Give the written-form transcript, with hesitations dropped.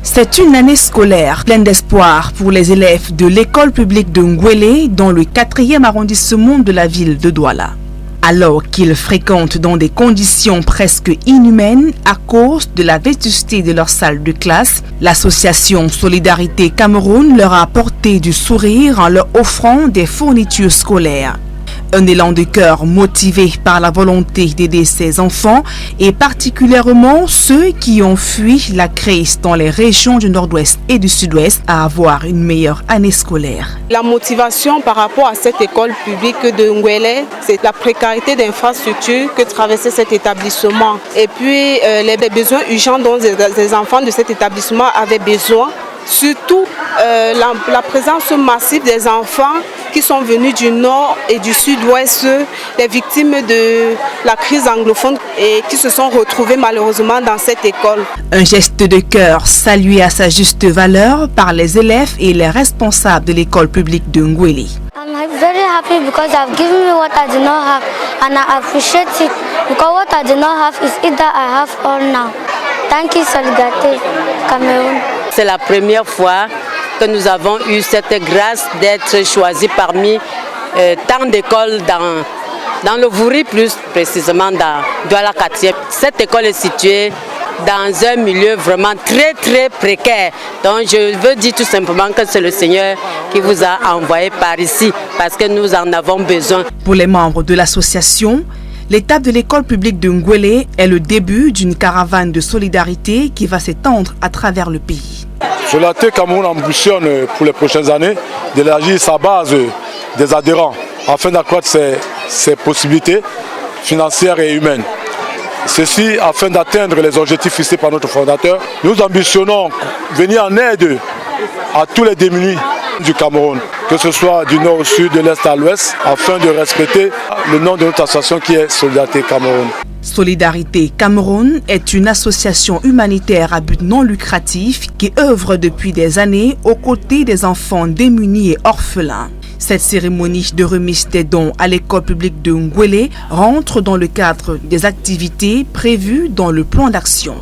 C'est une année scolaire pleine d'espoir pour les élèves de l'école publique de Ngwélé dans le 4e arrondissement de la ville de Douala. Alors qu'ils fréquentent dans des conditions presque inhumaines à cause de la vétusté de leur salle de classe, l'association Solidarité Cameroun leur a apporté du sourire en leur offrant des fournitures scolaires. Un élan de cœur motivé par la volonté d'aider ces enfants et particulièrement ceux qui ont fui la crise dans les régions du nord-ouest et du sud-ouest à avoir une meilleure année scolaire. La motivation par rapport à cette école publique de Ngwélé, c'est la précarité d'infrastructures que traversait cet établissement. Et puis les besoins urgents dont les enfants de cet établissement avaient besoin. Surtout la présence massive des enfants qui sont venus du nord et du sud-ouest, les victimes de la crise anglophone et qui se sont retrouvés malheureusement dans cette école. Un geste de cœur salué à sa juste valeur par les élèves et les responsables de l'école publique de Ngwélé. I'm very happy because I've given me what I did not have and I appreciate it because what I did not have is it that I have all now. Thank you, Solidarité Cameroun. C'est la première fois que nous avons eu cette grâce d'être choisis parmi tant d'écoles dans le Vouri, plus précisément dans Douala 4e. Cette école est située dans un milieu vraiment très précaire. Donc je veux dire tout simplement que c'est le Seigneur qui vous a envoyé par ici parce que nous en avons besoin. Pour les membres de l'association, l'étape de l'école publique de Ngwélé est le début d'une caravane de solidarité qui va s'étendre à travers le pays. Solidarité Cameroun ambitionne pour les prochaines années d'élargir sa base des adhérents afin d'accroître ses possibilités financières et humaines. Ceci afin d'atteindre les objectifs fixés par notre fondateur. Nous ambitionnons venir en aide à tous les démunis du Cameroun, que ce soit du nord au sud, de l'est à l'ouest, afin de respecter le nom de notre association qui est Solidarité Cameroun. Solidarité Cameroun est une association humanitaire à but non lucratif qui œuvre depuis des années aux côtés des enfants démunis et orphelins. Cette cérémonie de remise des dons à l'école publique de Ngwélé rentre dans le cadre des activités prévues dans le plan d'action.